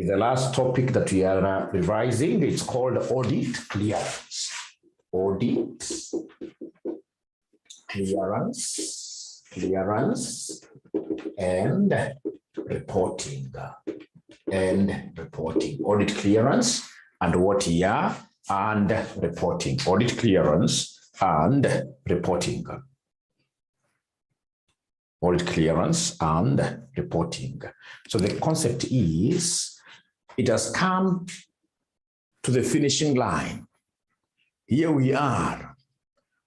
the last topic that we are revising. It's called audit clearance. Audit clearance and reporting. Audit clearance and what year and reporting. Audit clearance and reporting. Audit clearance and reporting. So the concept is, it has come to the finishing line. Here we are.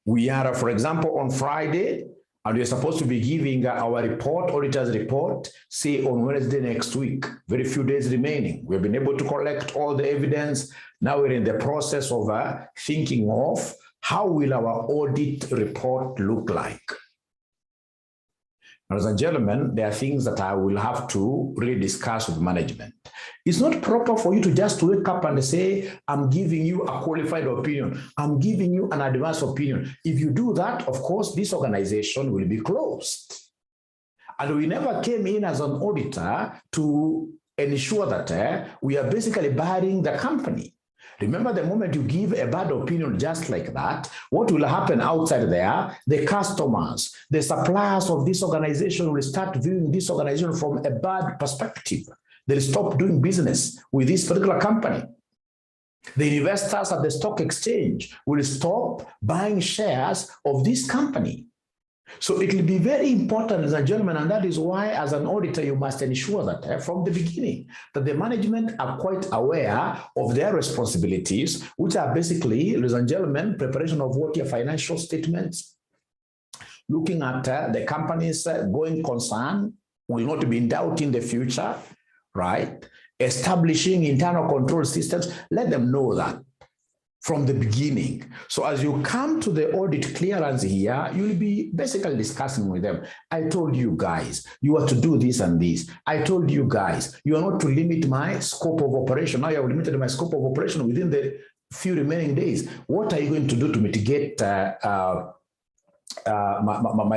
We are, for example, on Friday, and we're supposed to be giving our report, auditor's report, say on Wednesday next week. Very few days remaining. We've been able to collect all the evidence. Now we're in the process of thinking of how will our audit report look like. Ladies and gentlemen, there are things that I will have to really discuss with management. It's not proper for you to just wake up and say, I'm giving you a qualified opinion. I'm giving you an advanced opinion. If you do that, of course, this organization will be closed. And we never came in as an auditor to ensure that we are basically burying the company. Remember, the moment you give a bad opinion just like that, what will happen outside there? The customers, the suppliers of this organization will start viewing this organization from a bad perspective. They'll stop doing business with this particular company. The investors at the stock exchange will stop buying shares of this company. So it will be very important, ladies and gentlemen, and that is why as an auditor, you must ensure that from the beginning, that the management are quite aware of their responsibilities, which are basically, ladies and gentlemen, preparation of what your financial statements, looking at the company's going concern, will not be in doubt in the future, right? Establishing internal control systems, let them know that from the beginning. So as you come to the audit clearance here, you'll be basically discussing with them. I told you guys, you are to do this and this. I told you guys, you are not to limit my scope of operation. Now you have limited my scope of operation within the few remaining days. What are you going to do to mitigate my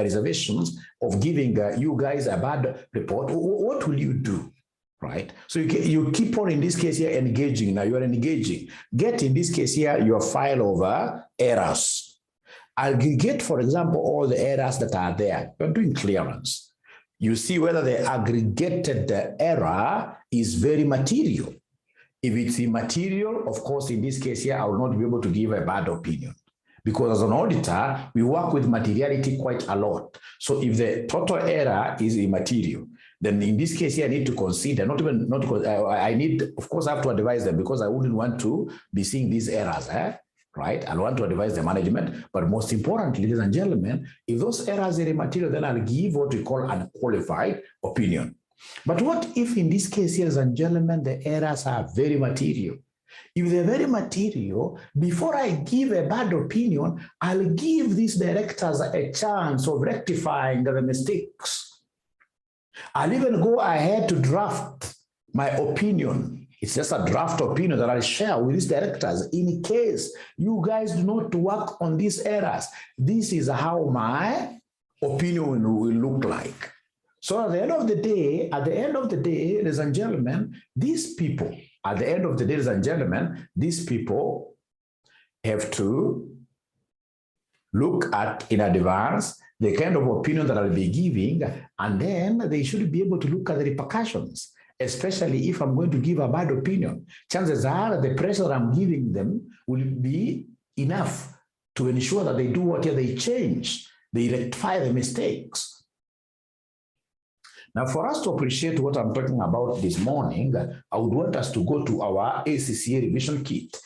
reservations of giving you guys a bad report? What will you do? Right? So you keep on, in this case here, engaging. Now you are engaging. Get, in this case here, your file of errors. Aggregate, for example, all the errors that are there. You're doing clearance. You see whether the aggregated error is very material. If it's immaterial, of course, in this case here, I will not be able to give a bad opinion. Because as an auditor, we work with materiality quite a lot. So if the total error is immaterial, then in this case here, I need to consider, I need, of course, I have to advise them, because I wouldn't want to be seeing these errors, right? I want to advise the management, but most importantly, ladies and gentlemen, if those errors are immaterial, then I'll give what we call an unqualified opinion. But what if in this case, ladies and gentlemen, the errors are very material? If they're very material, before I give a bad opinion, I'll give these directors a chance of rectifying the mistakes. I'll even go ahead to draft my opinion. It's just a draft opinion that I'll share with these directors. In case you guys do not work on these errors, this is how my opinion will look like. So at the end of the day, ladies and gentlemen, these people, these people have to look at in advance the kind of opinion that I'll be giving, and then they should be able to look at the repercussions, especially if I'm going to give a bad opinion. Chances are the pressure I'm giving them will be enough to ensure that they do what they change, they rectify the mistakes. Now, for us to appreciate what I'm talking about this morning, I would want us to go to our ACCA revision kit.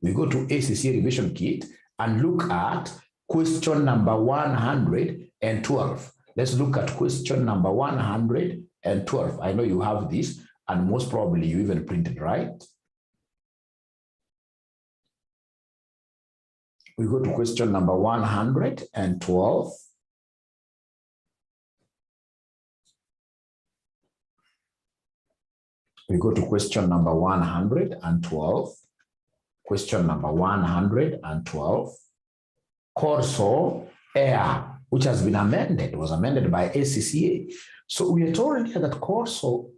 We go to ACCA revision kit and look at question number 112. Let's look at question number 112. I know you have this, and most probably you even printed, right? We go to question number 112. We go to question number 112. Question number 112. Corso Air, which has been amended, was amended by ACCA. So we are told here that 𝗕𝗓𝗢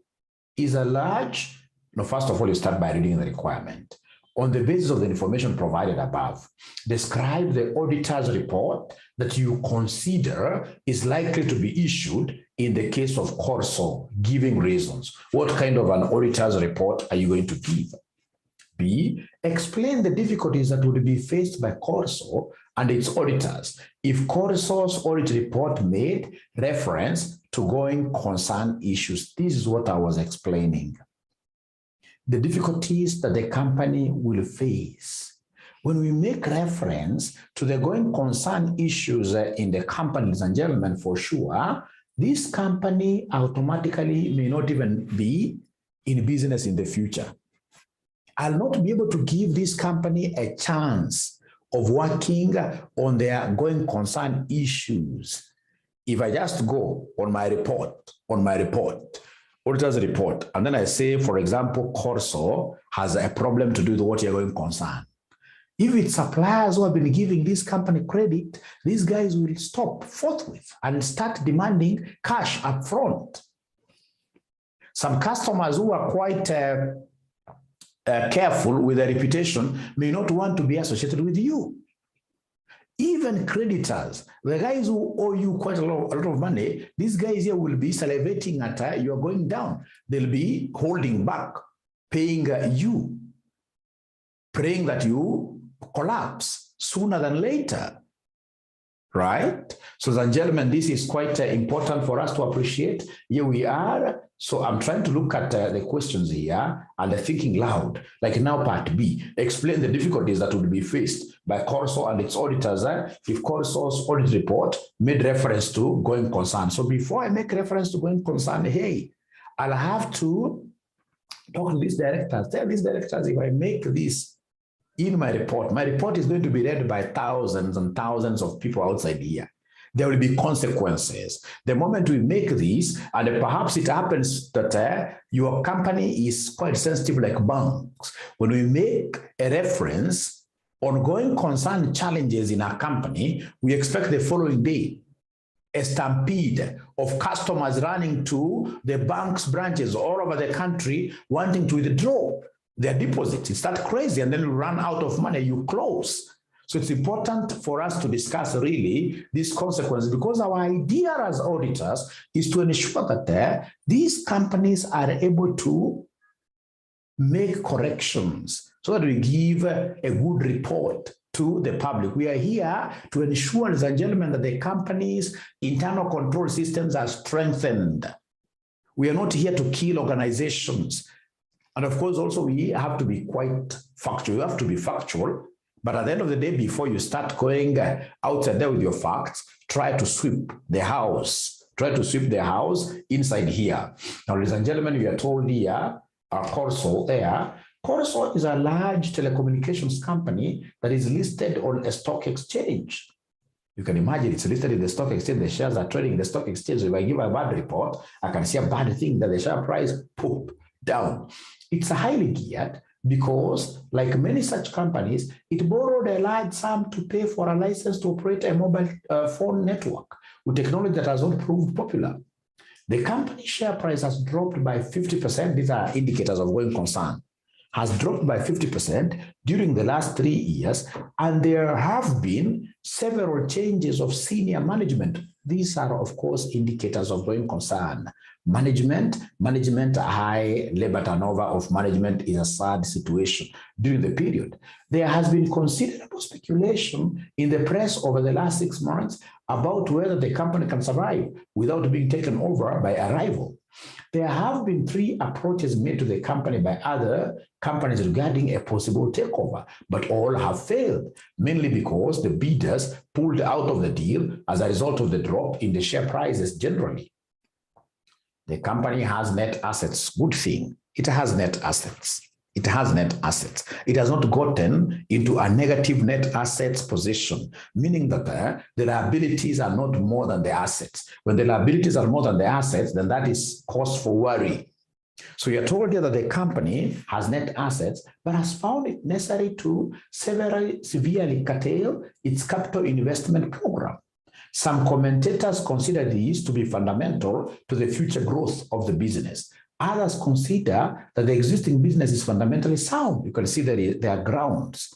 is a large, first of all, you start by reading the requirement. On the basis of the information provided above, describe the auditor's report that you consider is likely to be issued in the case of 𝗕𝗓𝗢, giving reasons. What kind of an auditor's report are you going to give? B, explain the difficulties that would be faced by 𝗕𝗓𝗢 and its auditors if 𝗕𝗓𝗢's audit report made reference to going concern issues. This is what I was explaining. The difficulties that the company will face. When we make reference to the going concern issues in the company, ladies and gentlemen, for sure, this company automatically may not even be in business in the future. I'll not be able to give this company a chance of working on their going concern issues. If I just go on my report, auditor's report, and then I say, for example, 𝗕𝗓𝗢 has a problem to do with what you're going concern. If it's suppliers who have been giving this company credit, these guys will stop forthwith and start demanding cash up front. Some customers who are quite careful with their reputation may not want to be associated with you. Even creditors, the guys who owe you quite a lot of money, these guys here will be salivating at you are going down. They'll be holding back, paying you, praying that you collapse sooner than later. Right? So, ladies and gentlemen, this is quite important for us to appreciate. Here we are. So I'm trying to look at the questions here and thinking loud. Like now, part B, explain the difficulties that would be faced by 𝗕𝗓𝗢 and its auditors if 𝗕𝗓𝗢's audit report made reference to going concern. So before I make reference to going concern, hey, I'll have to talk to these directors. Tell these directors, if I make this in my report is going to be read by thousands and thousands of people outside here. There will be consequences. The moment we make this, and perhaps it happens that your company is quite sensitive like banks, when we make a reference on going concern challenges in our company, we expect the following day a stampede of customers running to the bank's branches all over the country wanting to withdraw their deposits. It's that crazy, and then you run out of money, you close. So it's important for us to discuss really these consequences, because our idea as auditors is to ensure that these companies are able to make corrections so that we give a good report to the public. We are here to ensure, ladies and gentlemen, that the company's internal control systems are strengthened. We are not here to kill organizations. And of course, also we have to be quite factual. You have to be factual. But at the end of the day, before you start going outside there with your facts, try to sweep the house. Try to sweep the house inside here. Now, ladies and gentlemen, we are told here, 𝗕𝗓𝗢 is a large telecommunications company that is listed on a stock exchange. You can imagine it's listed in the stock exchange. The shares are trading in the stock exchange. So if I give a bad report, I can see a bad thing that the share price poof down. It's highly geared, because, like many such companies, it borrowed a large sum to pay for a license to operate a mobile phone network with technology that has not proved popular. The company share price has dropped by 50%. These are indicators of going concern. Has dropped by 50% during the last 3 years, and there have been several changes of senior management. These are, of course, indicators of going concern. Management, high labor turnover of management is a sad situation during the period. There has been considerable speculation in the press over the last 6 months about whether the company can survive without being taken over by a rival. There have been 3 approaches made to the company by other companies regarding a possible takeover, but all have failed, mainly because the bidders pulled out of the deal as a result of the drop in the share prices generally. The company has net assets. Good thing. It has net assets. It has net assets. It has not gotten into a negative net assets position, meaning that the liabilities are not more than the assets. When the liabilities are more than the assets, then that is cause for worry. So you're told here that the company has net assets, but has found it necessary to severely curtail its capital investment program. Some commentators consider these to be fundamental to the future growth of the business. Others consider that the existing business is fundamentally sound. You can see that there are grounds.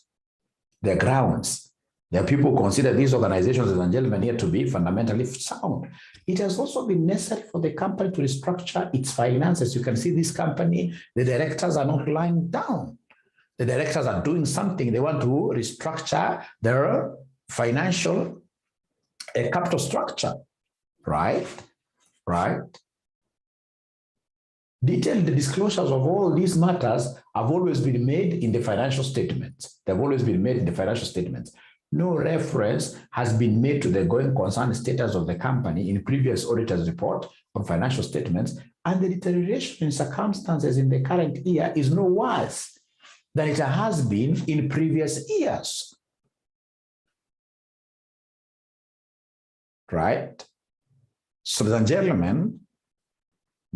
There are grounds. There are people who consider these organizations, ladies and gentlemen, here to be fundamentally sound. It has also been necessary for the company to restructure its finances. You can see this company, the directors are not lying down. The directors are doing something. They want to restructure their financial capital structure, right? Right. Detailed disclosures of all these matters have always been made in the financial statements. They've always been made in the financial statements. No reference has been made to the going concern status of the company in previous auditor's report on financial statements, and the deterioration in circumstances in the current year is no worse than it has been in previous years. Right? So, ladies and gentlemen,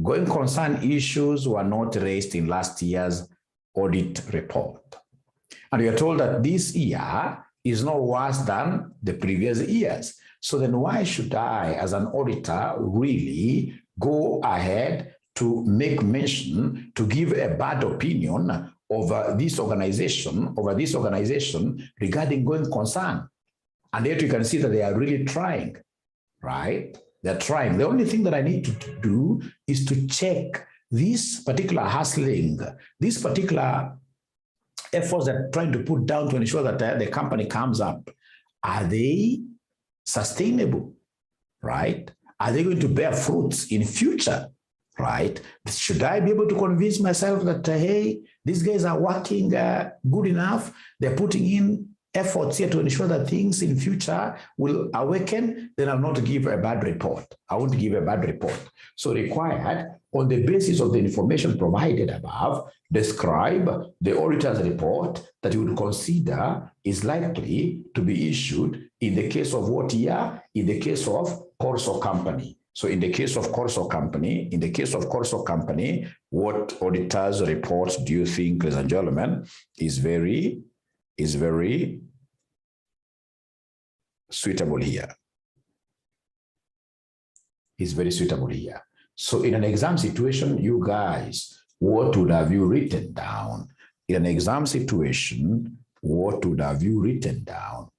going concern issues were not raised in last year's audit report. And we are told that this year is no worse than the previous years. So then why should I, as an auditor, really go ahead to make mention, to give a bad opinion over this organization regarding going concern? And yet you can see that they are really trying, right? They're trying. The only thing that I need to do is to check this particular hustling, this particular efforts that are trying to put down to ensure that the company comes up. Are they sustainable, right? Are they going to bear fruits in future, right? Should I be able to convince myself that, hey, these guys are working good enough, they're putting in efforts here to ensure that things in future will awaken, then I'll not give a bad report. I won't give a bad report. So required, on the basis of the information provided above, describe the auditor's report that you would consider is likely to be issued in the case of what year? In the case of 𝗕𝗟𝗢𝗓 company. So in the case of 𝗕𝗟𝗢𝗓 company, what auditor's report do you think, ladies and gentlemen, is very suitable here? Is very suitable here. So in an exam situation, you guys, what would have you written down? In an exam situation, what would have you written down?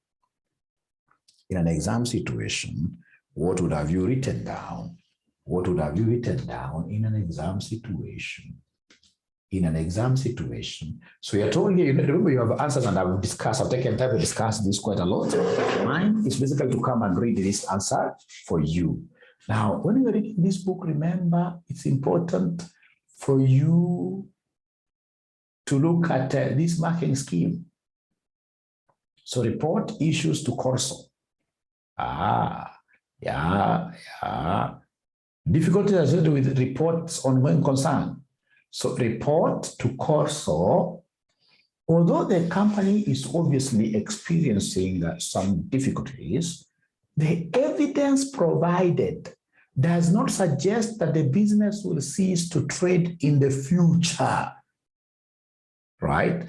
In an exam situation, what would have you written down? What would have you written down in an exam situation? In an exam situation. So you're told here, remember you have answers, and I've taken time to discuss this quite a lot. Mine is basically to come and read this answer for you. Now, when you're reading this book, remember, it's important for you to look at this marking scheme. So report issues to 𝗕𝗟𝗢𝗓. Difficulties associated with reports on going concern. So report to 𝗕𝗟𝗓, although the company is obviously experiencing some difficulties, the evidence provided does not suggest that the business will cease to trade in the future, right?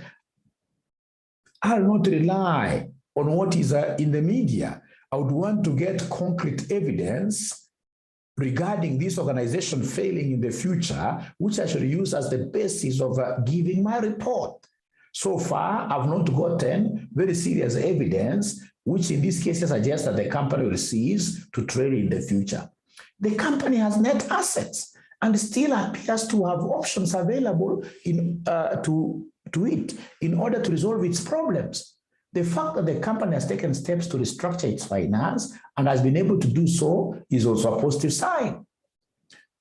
I'll not rely on what is in the media. I would want to get concrete evidence regarding this organization failing in the future, which I should use as the basis of giving my report. So far, I've not gotten very serious evidence, which in this case suggests that the company will cease to trade in the future. The company has net assets and still appears to have options available to it in order to resolve its problems. The fact that the company has taken steps to restructure its finance and has been able to do so is also a positive sign.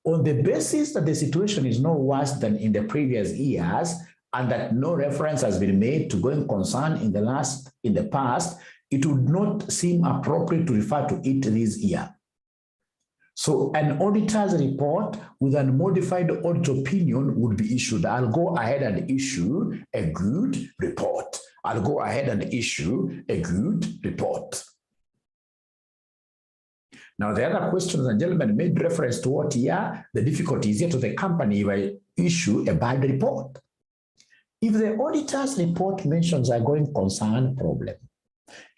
On the basis that the situation is no worse than in the previous years and that no reference has been made to going concern in the past, it would not seem appropriate to refer to it this year. So an auditor's report with a modified audit opinion would be issued. I'll go ahead and issue a good report. I'll go ahead and issue a good report. Now, the other questions and gentlemen made reference to what year the difficulty is here to the company if I issue a bad report. If the auditor's report mentions a going concern problem,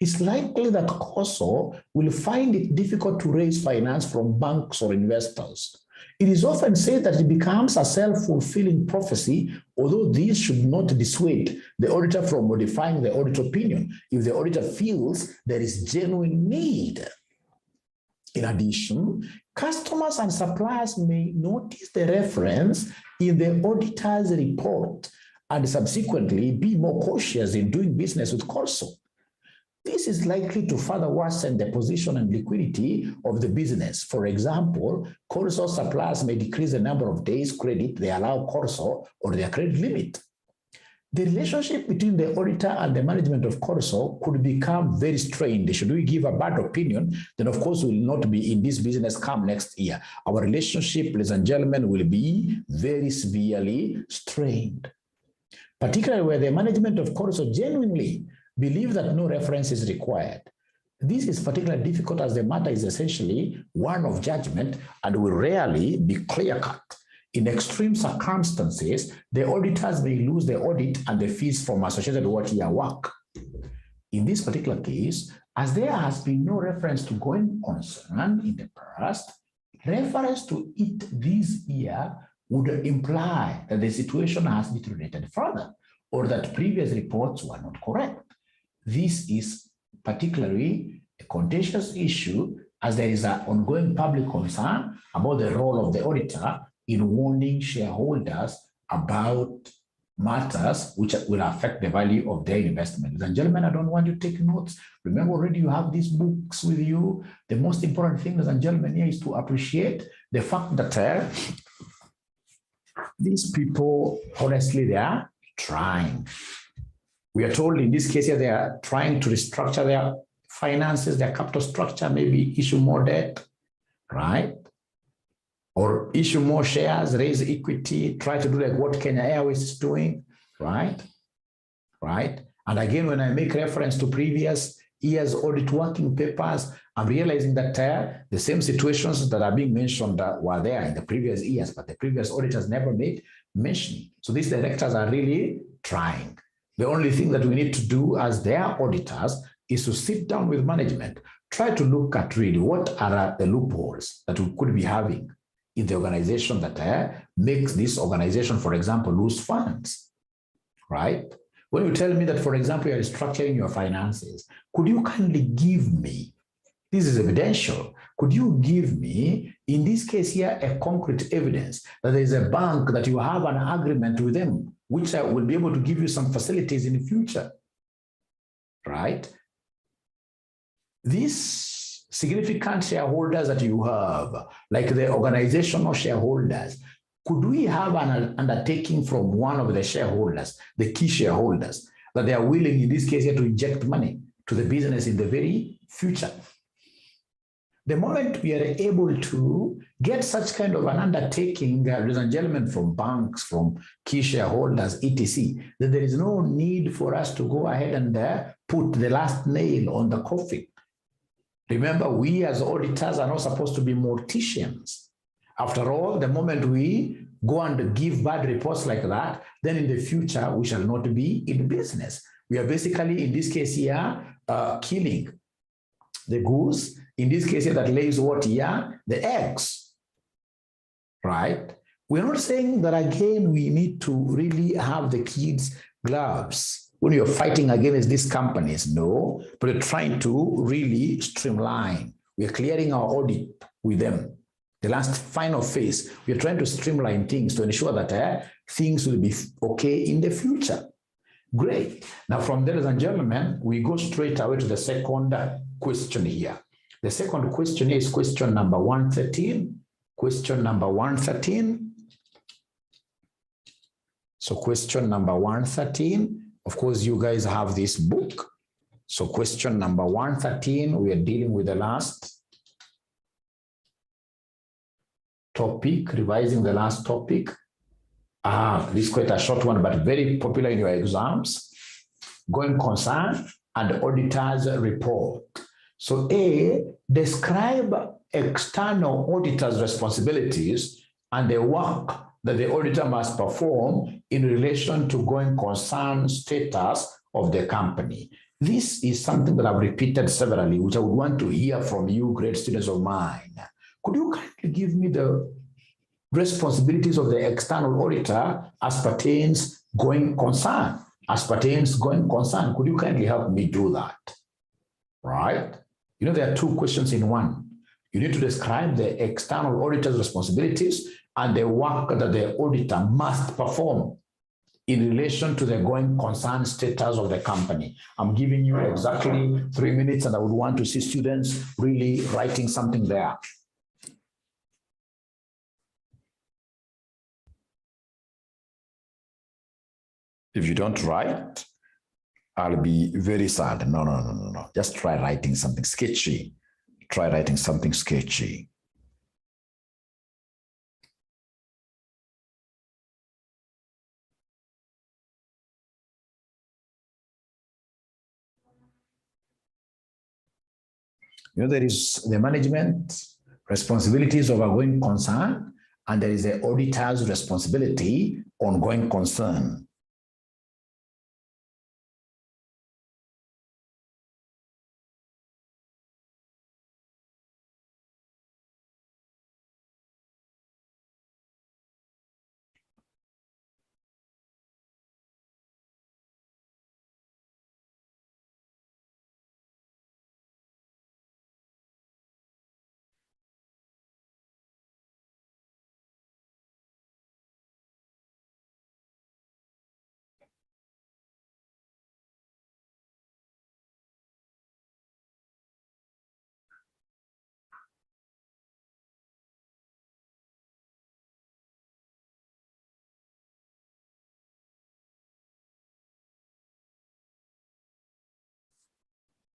It's likely that 𝗕𝗓 will find it difficult to raise finance from banks or investors. It is often said that it becomes a self-fulfilling prophecy, although this should not dissuade the auditor from modifying the audit opinion if the auditor feels there is genuine need. In addition, customers and suppliers may notice the reference in the auditor's report and subsequently be more cautious in doing business with 𝗕𝗓. This is likely to further worsen the position and liquidity of the business. For example, 𝗕𝗓 suppliers may decrease the number of days credit they allow 𝗕𝗓 or their credit limit. The relationship between the auditor and the management of 𝗕𝗓 could become very strained. Should we give a bad opinion, then of course we will not be in this business come next year. Our relationship, ladies and gentlemen, will be very severely strained, particularly where the management of 𝗕𝗓 genuinely believe that no reference is required. This is particularly difficult as the matter is essentially one of judgment and will rarely be clear-cut. In extreme circumstances, the auditors may lose the audit and the fees from associated one-year work. In this particular case, as there has been no reference to going concern in the past, reference to it this year would imply that the situation has deteriorated further or that previous reports were not correct. This is particularly a contentious issue as there is an ongoing public concern about the role of the auditor in warning shareholders about matters which will affect the value of their investment. Ladies and gentlemen, I don't want you to take notes. Remember, already you have these books with you. The most important thing, ladies and gentlemen, here is to appreciate the fact that these people, honestly, they are trying. We are told in this case here, they are trying to restructure their finances, their capital structure, maybe issue more debt, right? Or issue more shares, raise equity, try to do like what Kenya Airways is doing, right? Right? And again, when I make reference to previous years' audit working papers, I'm realizing that the same situations that are being mentioned were there in the previous years, but the previous auditors never made mention. So these directors are really trying. The only thing that we need to do as their auditors is to sit down with management, try to look at really what are the loopholes that we could be having in the organization that makes this organization, for example, lose funds, right? When you tell me that, for example, you're restructuring your finances, could you kindly give me, this is evidential, could you give me, in this case here, a concrete evidence that there is a bank that you have an agreement with them, which will be able to give you some facilities in the future, right? These significant shareholders that you have, like the organizational shareholders, could we have an undertaking from one of the shareholders, the key shareholders, that they are willing, in this case here, to inject money to the business in the very future? The moment we are able to get such kind of an undertaking, ladies and gentlemen, from banks, from key shareholders, etc., then there is no need for us to go ahead and put the last nail on the coffin. Remember, we as auditors are not supposed to be morticians. After all, the moment we go and give bad reports like that, then in the future, we shall not be in business. We are basically, in this case here, killing the goose, in this case here, that lays what here? The eggs, right? We're not saying that, again, we need to really have the kids' gloves when you're fighting against these companies. No, but we're trying to really streamline. We're clearing our audit with them. The last final phase, we're trying to streamline things to ensure that things will be okay in the future. Great. Now, from there, ladies and gentlemen, we go straight away to the second question here. The second question is question number 113. Question number 113. So question number 113, of course, you guys have this book. So question number 113, we are dealing with the last topic, revising the last topic. This is quite a short one, but very popular in your exams. Going concern and auditor's report. So A, describe external auditor's responsibilities and the work that the auditor must perform in relation to going concern status of the company. This is something that I've repeated severally, which I would want to hear from you, great students of mine. Could you kindly give me the responsibilities of the external auditor as pertains going concern? As pertains going concern, could you kindly help me do that? Right? You know, there are two questions in one. You need to describe the external auditor's responsibilities and the work that the auditor must perform in relation to the going concern status of the company. I'm giving you exactly 3 minutes, and I would want to see students really writing something there. If you don't write, I'll be very sad. No. Just try writing something sketchy. Try writing something sketchy. You know, there is the management responsibilities of a going concern, and there is the auditor's responsibility on going concern.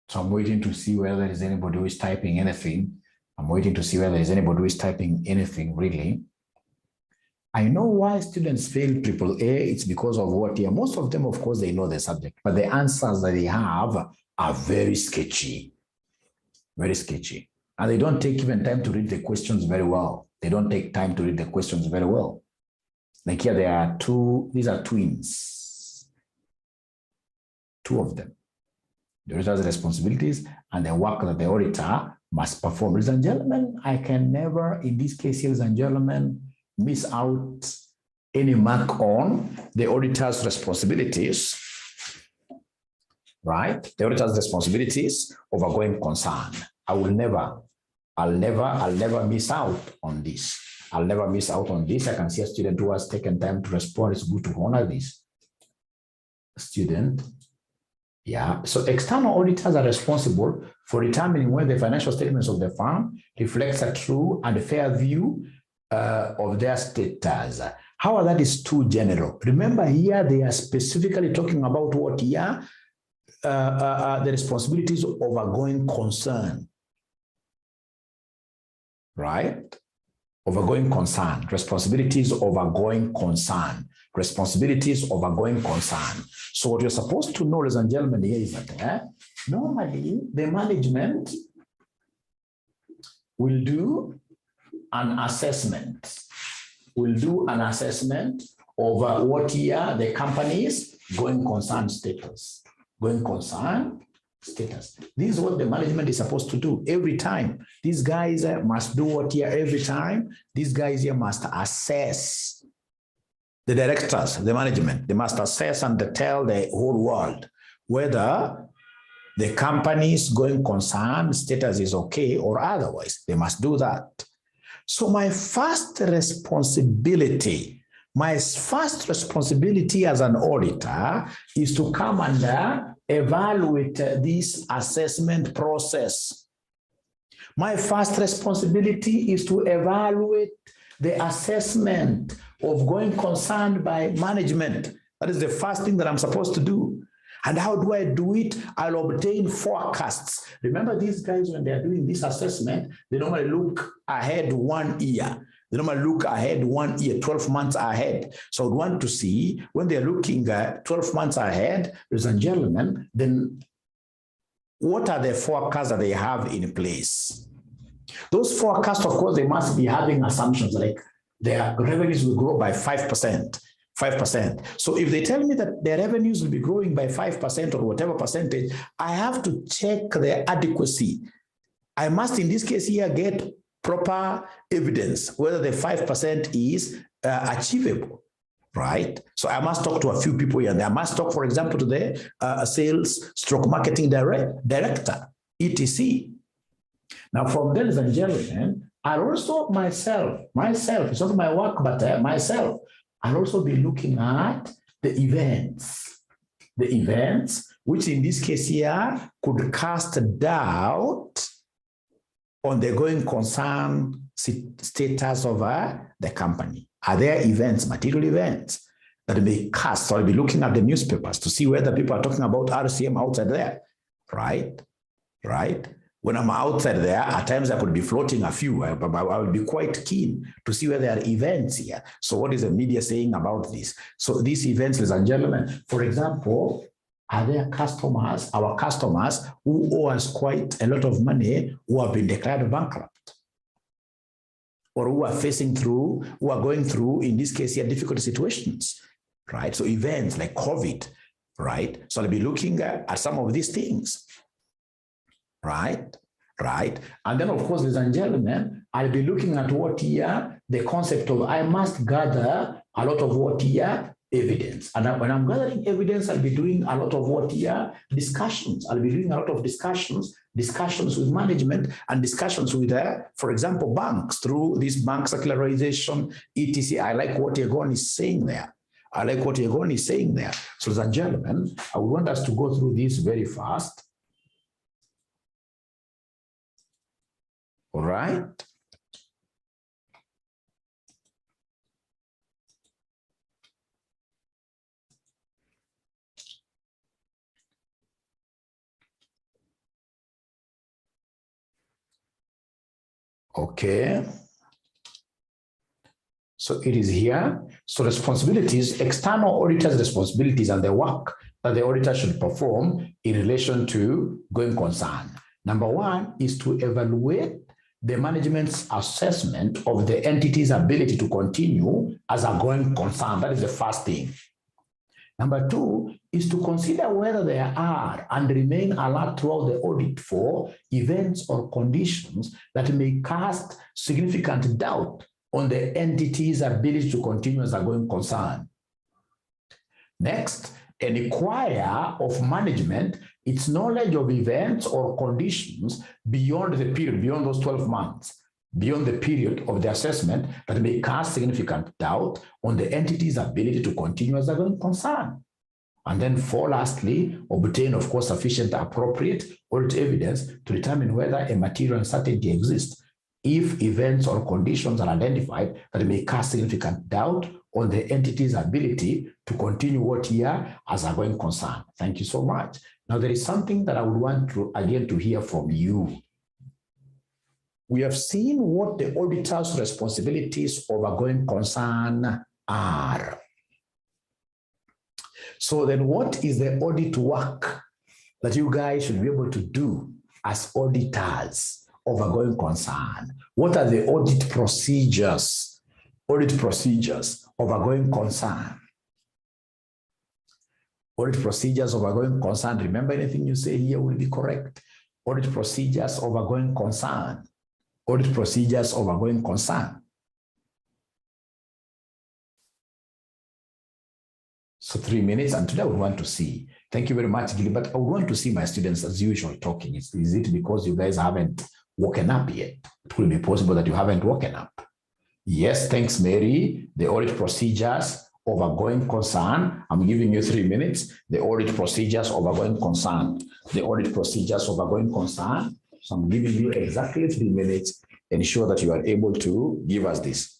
So I'm waiting to see whether there is anybody who is typing anything. I'm waiting to see whether there is anybody who is typing anything really. I know why students fail AAA. It's because of what here. Most of them, of course, they know the subject, but the answers that they have are very sketchy. Very sketchy. And they don't take even time to read the questions very well. They don't take time to read the questions very well. Like here, there are two, these are twins. Two of them. The auditor's responsibilities and the work that the auditor must perform. Ladies and gentlemen, I can never, in this case, ladies and gentlemen, miss out any mark on the auditor's responsibilities, right? The auditor's responsibilities of a going concern. I'll never miss out on this. I'll never miss out on this. I can see a student who has taken time to respond. It's good to honor this. Student. Yeah, so external auditors are responsible for determining whether the financial statements of the firm reflects a true and fair view of their status. How that is too general. Remember here, they are specifically talking about what here? The responsibilities of a going concern. Right? Of a going concern. Responsibilities of a going concern. Responsibilities of a going concern. So what you're supposed to know, ladies and gentlemen, here is that normally the management will do an assessment. Will do an assessment of what here the company's going concern status. Going concern status. This is what the management is supposed to do every time. These guys must do what here every time. These guys here must assess. The directors, the management, they must assess and tell the whole world whether the company's going concern status is okay or otherwise. They must do that. So my first responsibility as an auditor is to come and evaluate this assessment process. My first responsibility is to evaluate the assessment of going concern by management. That is the first thing that I'm supposed to do. And how do I do it? I'll obtain forecasts. Remember, these guys, when they're doing this assessment, they normally look ahead 1 year. They normally look ahead 1 year, 12 months ahead. So I want to see when they're looking at 12 months ahead, ladies and gentlemen, then what are the forecasts that they have in place? Those forecasts, of course, they must be having assumptions like their revenues will grow by 5%. 5%. So if they tell me that their revenues will be growing by 5% or whatever percentage, I have to check their adequacy. I must, in this case here, get proper evidence whether the 5% is achievable, right? So I must talk to a few people here. I must talk, for example, to the sales/marketing director, etc. Now, from there, ladies and gentlemen, I'll also myself, it's not my work, but myself, I'll also be looking at the events, which in this case here could cast doubt on the going concern status of the company. Are there events, material events, that may cast? So I'll be looking at the newspapers to see whether people are talking about RCM outside there, right? When I'm outside there, at times I could be floating a few, but I will be quite keen to see whether there are events here. So what is the media saying about this? So these events, ladies and gentlemen, for example, are there customers, our customers, who owe us quite a lot of money, who have been declared bankrupt, or who are going through, in this case here, difficult situations, right? So events like COVID, right? So I'll be looking at some of these things. Right. And then, of course, ladies and gentlemen, I'll be looking at what here, the concept of I must gather a lot of what here, evidence. And when I'm gathering evidence, I'll be doing a lot of what here, discussions. I'll be doing a lot of discussions with management and discussions with, for example, banks through this bank circularization, etc. I like what 𝗕𝗟𝗓𝗜𝗓𝗓 is saying there. So, ladies and gentlemen, I want us to go through this very fast. All right. Okay. So it is here. So responsibilities, external auditors' responsibilities and the work that the auditor should perform in relation to going concern. Number one is to evaluate the management's assessment of the entity's ability to continue as a going concern. That is the first thing. Number two is to consider whether there are and remain alert throughout the audit for events or conditions that may cast significant doubt on the entity's ability to continue as a going concern. Next, and inquire of management its knowledge of events or conditions beyond the period, beyond those 12 months, beyond the period of the assessment that may cast significant doubt on the entity's ability to continue as a going concern. And then lastly, obtain, of course, sufficient appropriate audit evidence to determine whether a material uncertainty exists if events or conditions are identified that may cast significant doubt on the entity's ability to continue what year as a going concern. Thank you so much. Now, there is something that I would want to, again, to hear from you. We have seen what the auditor's responsibilities of a going concern are. So then what is the audit work that you guys should be able to do as auditors of a going concern? What are the audit procedures of a going concern? Audit procedures of a going concern. Remember, anything you say here will be correct. Audit procedures of a going concern. Audit procedures of a going concern. So 3 minutes, and today I would want to see. Thank you very much, Gilly, but I would want to see my students as usual talking. Is it because you guys haven't woken up yet? It will be possible that you haven't woken up. Yes, thanks, Mary. The audit procedures of a going concern. I'm giving you 3 minutes. The audit procedures of a going concern. The audit procedures of a going concern. So I'm giving you exactly 3 minutes. Ensure that you are able to give us this.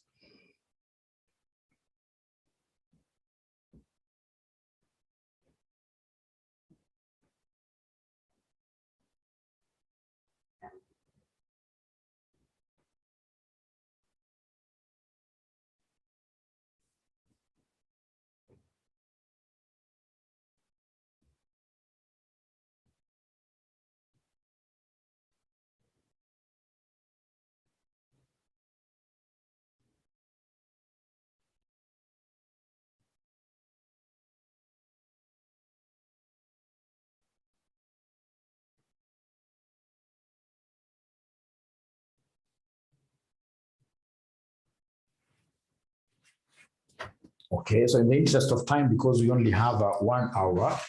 Okay, so in the interest of time, because we only have 1 hour,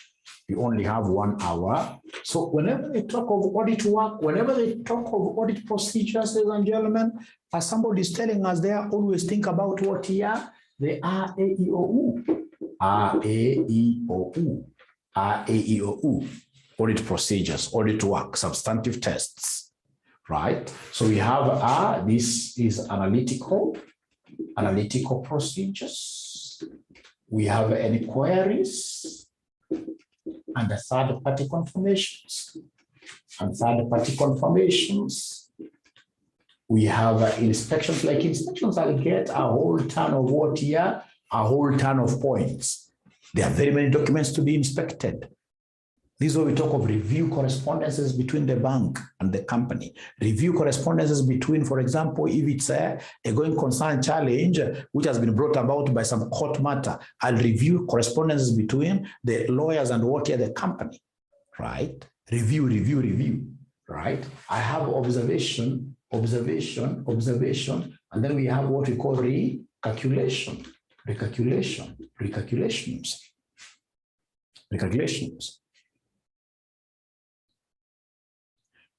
we only have 1 hour. So whenever they talk of audit work, whenever they talk of audit procedures, ladies and gentlemen, as somebody is telling us there, always think about what here? The RAEOU. RAEOU. RAEOU. Audit procedures, audit work, substantive tests, right? So we have this is analytical procedures. We have inquiries and the third-party confirmations. We have inspections. Like inspections, I'll get a whole ton of what here? A whole ton of points. There are very many documents to be inspected. This is where we talk of review correspondences between the bank and the company. Review correspondences between, for example, if it's a going concern challenge, which has been brought about by some court matter, I'll review correspondences between the lawyers and what here the company, right? Review, right? I have observation, and then we have what we call recalculations.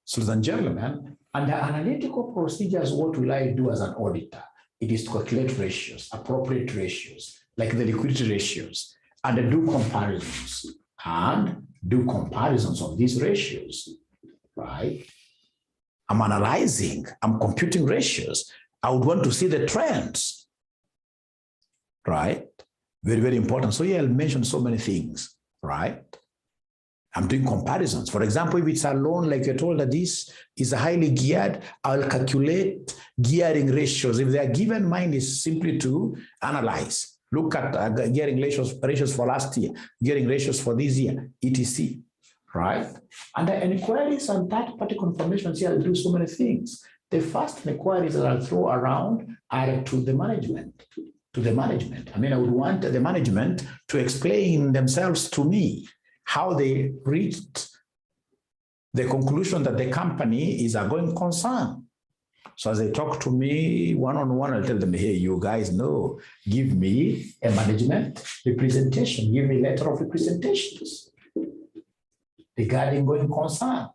So, ladies and gentlemen, under analytical procedures, what will I do as an auditor? It is to calculate ratios, appropriate ratios, like the liquidity ratios, and do comparisons of these ratios, right? I'm analyzing, I'm computing ratios. I would want to see the trends, right? Very, very important. So here I'll mention so many things, right? I'm doing comparisons. For example, if it's a loan, like you're told that this is highly geared, I'll calculate gearing ratios. If they are given, mine is simply to analyze. Look at gearing ratios for last year, gearing ratios for this year, etc. Right? And the inquiries and third-party confirmations here, I'll do so many things. The first inquiries that I'll throw around are to the management. I mean, I would want the management to explain themselves to me, how they reached the conclusion that the company is a going concern. So as they talk to me one-on-one, I'll tell them, hey, you guys know, give me a management representation, give me a letter of representations regarding going concern.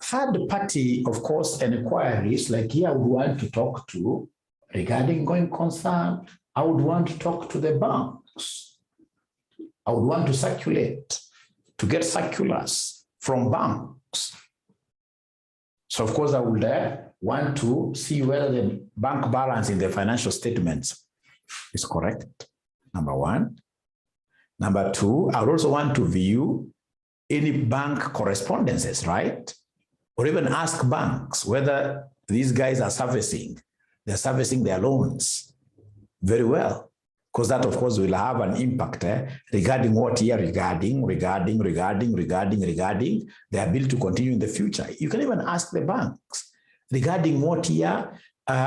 Third party, of course, inquiries, like here I would want to talk to regarding going concern. I would want to talk to the banks. I would want to circulate, to get circulars from banks. So of course I would want to see whether the bank balance in the financial statements is correct, number one. Number two, I would also want to view any bank correspondences, right? Or even ask banks whether these guys are servicing their loans very well. Because that, of course, will have an impact regarding what here, regarding the ability to continue in the future. You can even ask the banks regarding what here,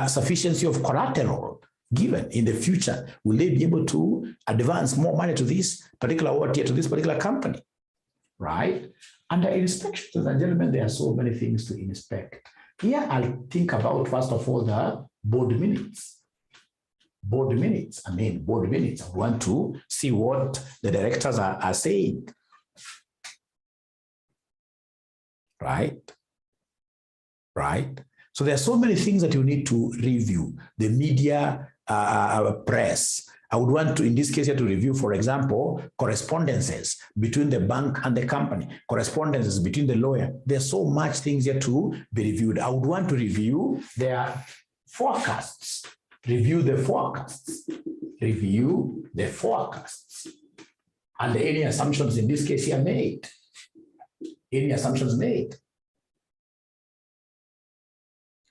sufficiency of collateral given in the future. Will they be able to advance more money to this particular what here, to this particular company, right? Under inspections, and gentlemen, there are so many things to inspect. Here, I'll think about, first of all, the board minutes. Board minutes. I want to see what the directors are saying. Right? So there are so many things that you need to review. The media, press. I would want to, in this case, here to review, for example, correspondences between the bank and the company, correspondences between the lawyer. There's so much things here to be reviewed. I would want to review their forecasts. Review the forecasts. And any assumptions in this case here made. Any assumptions made.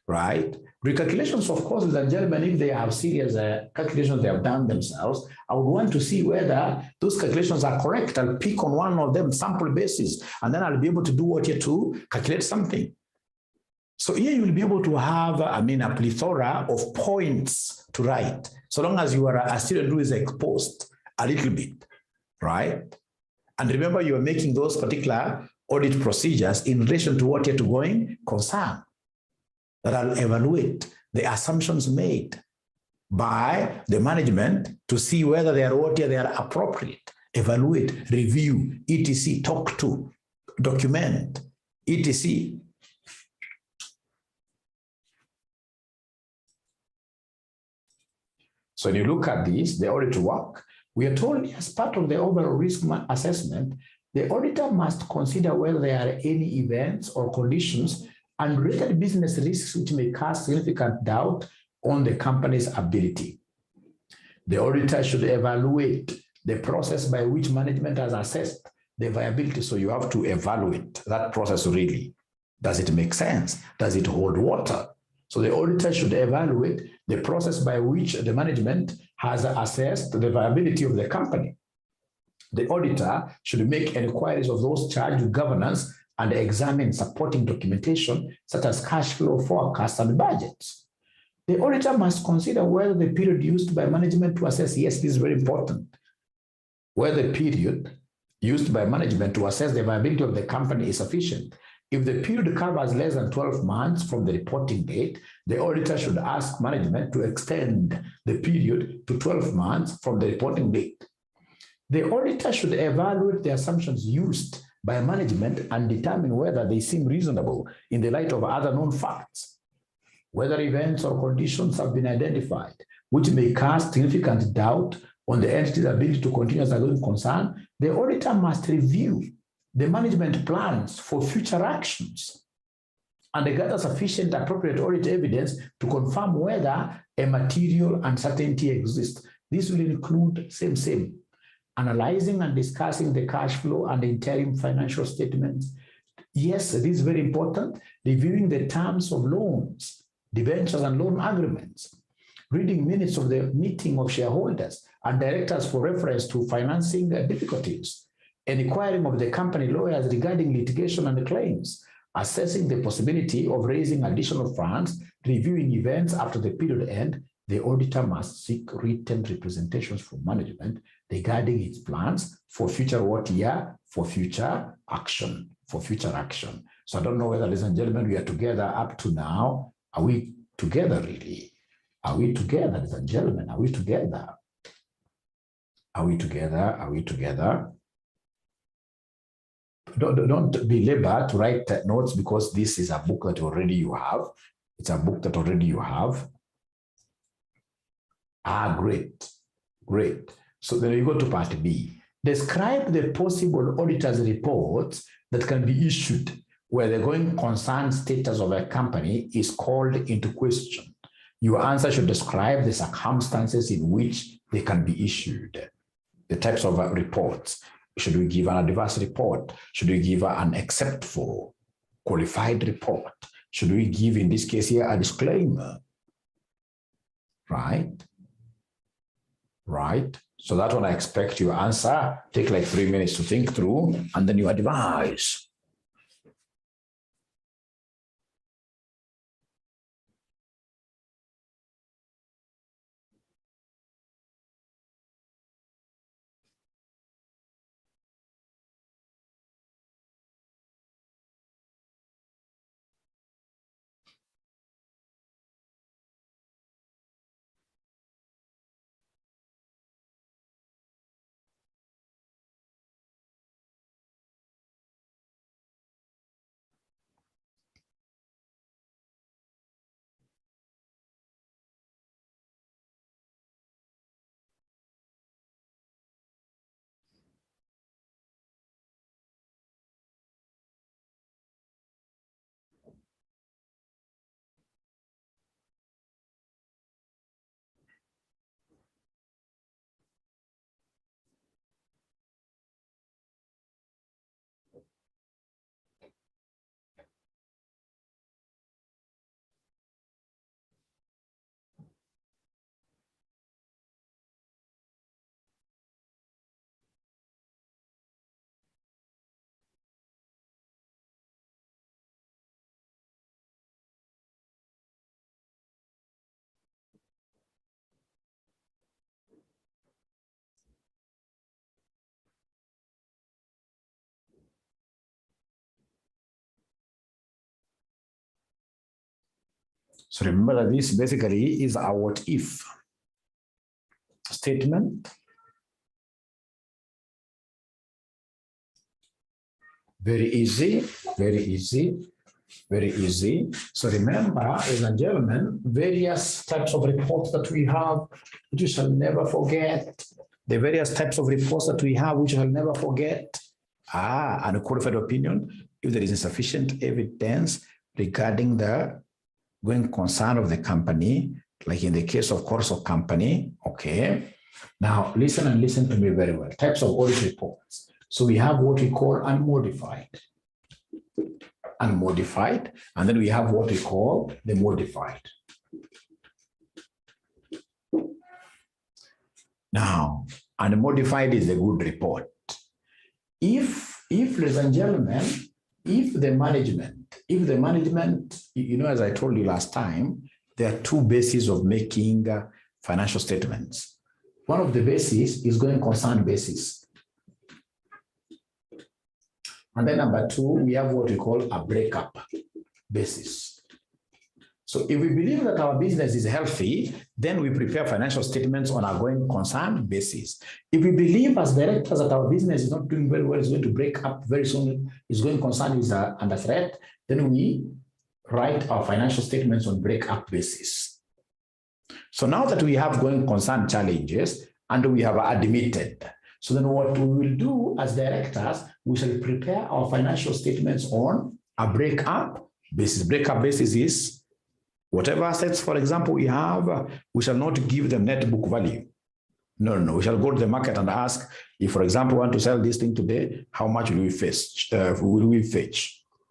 Right? Recalculations, of course, ladies and gentlemen, if they have serious calculations they have done themselves, I would want to see whether those calculations are correct. I'll pick on one of them, sample basis, and then I'll be able to do what here to calculate something. So here you will be able to have, a plethora of points to write, so long as you are a student who is exposed a little bit, right? And remember, you are making those particular audit procedures in relation to what you're going concern. That I'll evaluate the assumptions made, by the management to see whether they are appropriate, evaluate, review, etc., talk to, document, etc. So when you look at this, the audit work, we are told as part of the overall risk assessment, the auditor must consider whether there are any events or conditions and related business risks which may cast significant doubt on the company's ability. The auditor should evaluate the process by which management has assessed the viability. So you have to evaluate that process really. Does it make sense? Does it hold water? So the auditor should evaluate the process by which the management has assessed the viability of the company. The auditor should make inquiries of those charged with governance and examine supporting documentation such as cash flow forecasts and budgets. The auditor must consider whether the period used by management to assess, yes, this is very important, whether the period used by management to assess the viability of the company is sufficient. If the period covers less than 12 months from the reporting date, the auditor should ask management to extend the period to 12 months from the reporting date. The auditor should evaluate the assumptions used by management and determine whether they seem reasonable in the light of other known facts. Whether events or conditions have been identified which may cast significant doubt on the entity's ability to continue as a going concern, the auditor must review the management plans for future actions and gather sufficient appropriate audit evidence to confirm whether a material uncertainty exists. This will include analyzing and discussing the cash flow and interim financial statements. Yes, it is very important. Reviewing the terms of loans, debentures and loan agreements. Reading minutes of the meeting of shareholders and directors for reference to financing difficulties. Inquiring of the company lawyers regarding litigation and claims. Assessing the possibility of raising additional funds. Reviewing events after the period end. The auditor must seek written representations from management regarding its plans for future for future action. So I don't know whether, ladies and gentlemen, we are together up to now. Are we together really? Are we together, ladies and gentlemen? Are we together? Are we together? Are we together? Don't be labor to write notes because this is a book that already you have. It's a book that already you have. Great. So then you go to part B. Describe the possible auditor's reports that can be issued where the going concern status of a company is called into question. Your answer should describe the circumstances in which they can be issued, the types of reports. Should we give an adverse report? Should we give an except for qualified report? Should we give, in this case here, a disclaimer? Right? So that one I expect your answer. Take like 3 minutes to think through, and then you advise. So remember that this basically is a what if. statement. Very easy, very easy, very easy. So remember, ladies and gentlemen, various types of reports that we have, which you shall never forget. The various types of reports that we have, which you shall never forget. And a qualified opinion, if there is insufficient evidence regarding the going concern of the company, like in the case of course of company, okay. Now listen and listen to me very well. Types of audit reports. So we have what we call unmodified, and then we have what we call the modified. Now, unmodified is a good report. If ladies and gentlemen, if the management, you know, as I told you last time, there are two bases of making financial statements. One of the bases is going concern basis. And then number two, we have what we call a breakup basis. So if we believe that our business is healthy, then we prepare financial statements on a going concern basis. If we believe as directors that our business is not doing very well, it's going to break up very soon, is going concern is under threat, then we write our financial statements on breakup basis. So now that we have going concern challenges and we have admitted, so then what we will do as directors, we shall prepare our financial statements on a breakup basis. Breakup basis is whatever assets, for example, we have, we shall not give them net book value. No. We shall go to the market and ask, if, for example, we want to sell this thing today, how much will we fetch?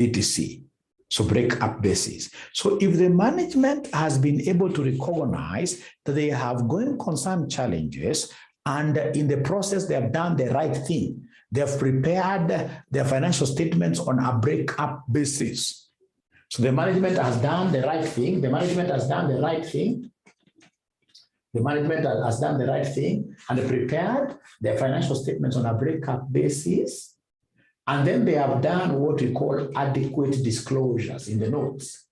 etc. So break-up basis. So if the management has been able to recognize that they have going concern challenges, and in the process they have done the right thing, they have prepared their financial statements on a break-up basis. So the management has done the right thing. The management has done the right thing. The management has done the right thing and prepared their financial statements on a breakup basis. And then they have done what we call adequate disclosures in the notes.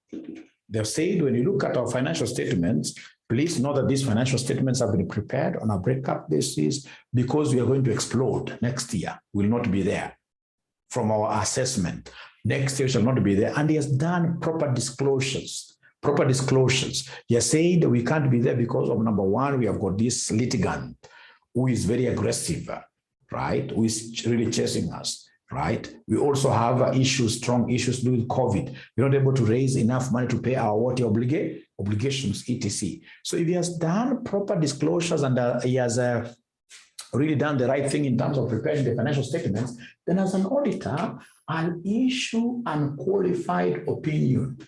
They've said, when you look at our financial statements, please know that these financial statements have been prepared on a breakup basis because we are going to explode next year. We will not be there from our assessment. Next year shall not be there. And he has done proper disclosures. He has said we can't be there because of, number one, we have got this litigant who is very aggressive, right? Who is really chasing us, right? We also have issues, strong issues to do with COVID. We're not able to raise enough money to pay our obligations, etc. So if he has done proper disclosures and he has really done the right thing in terms of preparing the financial statements, then as an auditor, I'll issue unqualified opinion.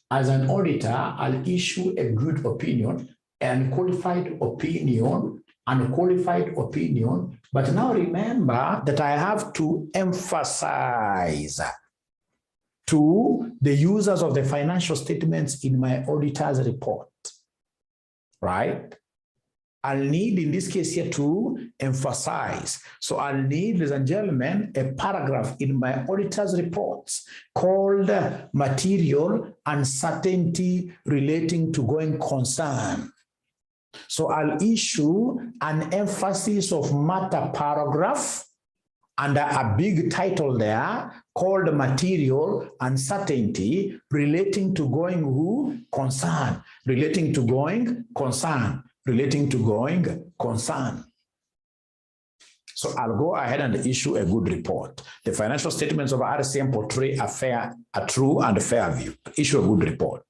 As an auditor, I'll issue a good opinion, unqualified opinion. But now remember that I have to emphasize to the users of the financial statements in my auditor's report, right? I'll need, in this case here, to emphasize. So I'll need, ladies and gentlemen, a paragraph in my auditor's reports called material uncertainty relating to going concern. So I'll issue an emphasis of matter paragraph under a big title there called material uncertainty relating to going concern, relating to going concern. So I'll go ahead and issue a good report. The financial statements of RCM portray a true and fair view. Issue a good report.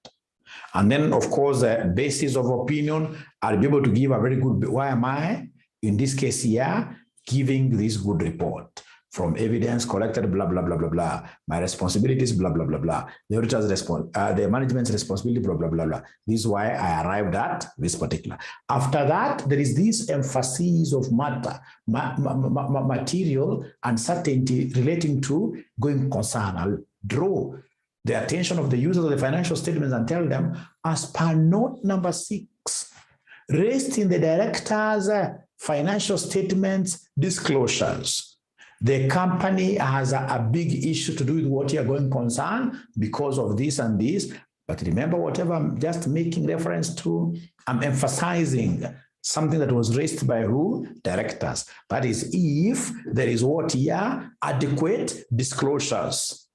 And then, of course, the basis of opinion, I'll be able to give a very good, why am I, in this case here, giving this good report? From evidence collected, blah, blah, blah, blah, blah. My responsibilities, blah, blah, blah, blah. The auditor's the management's responsibility, blah, blah, blah, blah. This is why I arrived at this particular. After that, there is this emphasis of matter, material uncertainty relating to going concern. I'll draw the attention of the users of the financial statements and tell them, as per note number 6, raised in the director's financial statements disclosures, the company has a big issue to do with what you are going concern because of this and this. But remember, whatever I'm just making reference to, I'm emphasizing Something that was raised by who? Directors. That is if there is what here? Adequate disclosures.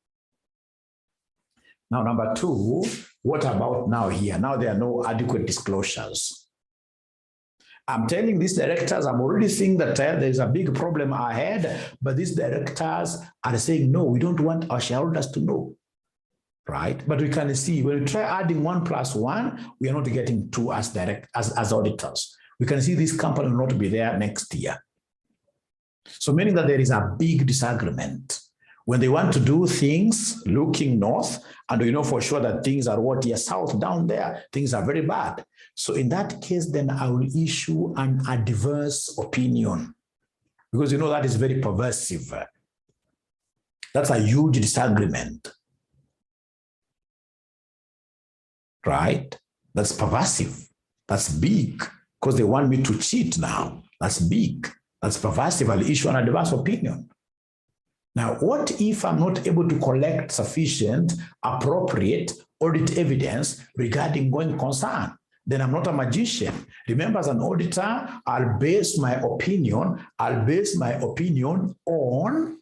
Now, number two, what about now here? Now there are no adequate disclosures. I'm telling these directors, I'm already seeing that there's a big problem ahead, but these directors are saying, no, we don't want our shareholders to know, right? But we can see when we try adding 1 + 1, we are not getting 2 as auditors. We can see this company will not be there next year. So meaning that there is a big disagreement. When they want to do things looking north, and we know for sure that things are what here south down there, things are very bad. So in that case, then I will issue an adverse opinion, because you know that is very pervasive. That's a huge disagreement, right? That's pervasive. That's big, because they want me to cheat now. That's big. That's pervasive. I'll issue an adverse opinion. Now, what if I'm not able to collect sufficient, appropriate audit evidence regarding going concern? Then I'm not a magician. Remember, as an auditor, I'll base my opinion on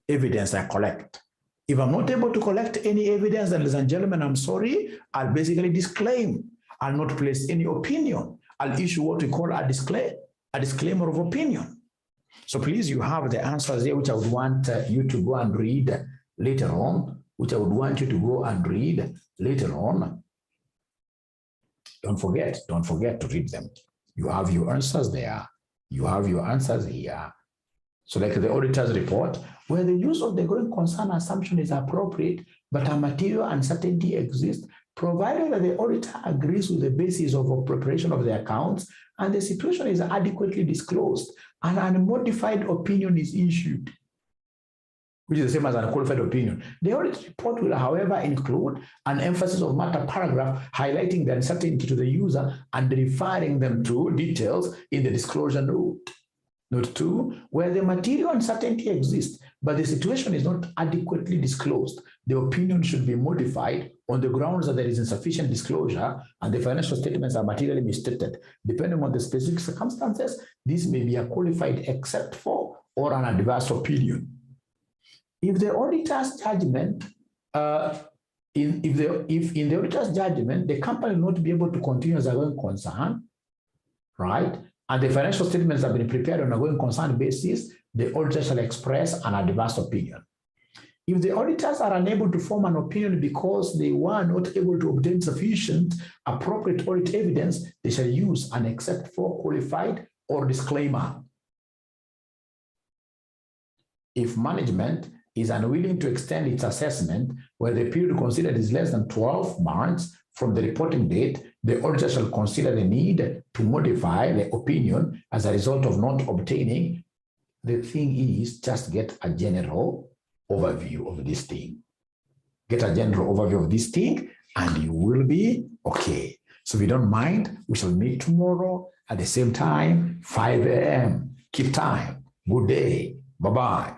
evidence I collect. If I'm not able to collect any evidence, then, ladies and gentlemen, I'm sorry, I'll basically disclaim. I'll not place any opinion. I'll issue what we call a disclaimer of opinion. So please, you have the answers here, which I would want you to go and read later on, Don't forget to read them. You have your answers there. You have your answers here. So like the auditor's report, where the use of the going concern assumption is appropriate, but a material uncertainty exists, provided that the auditor agrees with the basis of preparation of the accounts and the situation is adequately disclosed, and an unmodified opinion is issued, which is the same as an unqualified opinion. The audit report will, however, include an emphasis of matter paragraph highlighting the uncertainty to the user and referring them to details in the disclosure note. Note 2, where the material uncertainty exists, but the situation is not adequately disclosed, the opinion should be modified on the grounds that there is insufficient disclosure and the financial statements are materially misstated. Depending on the specific circumstances, this may be a qualified except for or an adverse opinion. If the auditor's judgment, in the auditor's judgment, the company will not be able to continue as a going concern, right? And the financial statements have been prepared on a going concern basis, the auditor shall express an adverse opinion. If the auditors are unable to form an opinion because they were not able to obtain sufficient appropriate audit evidence, they shall use an except for, qualified, or disclaimer. If management is unwilling to extend its assessment where the period considered is less than 12 months from the reporting date, the auditor shall consider the need to modify the opinion as a result of not obtaining. The thing is, just get a general overview of this thing. Get a general overview of this thing and you will be okay. So if you don't mind, we shall meet tomorrow at the same time, 5 a.m. Keep time. Good day. Bye-bye.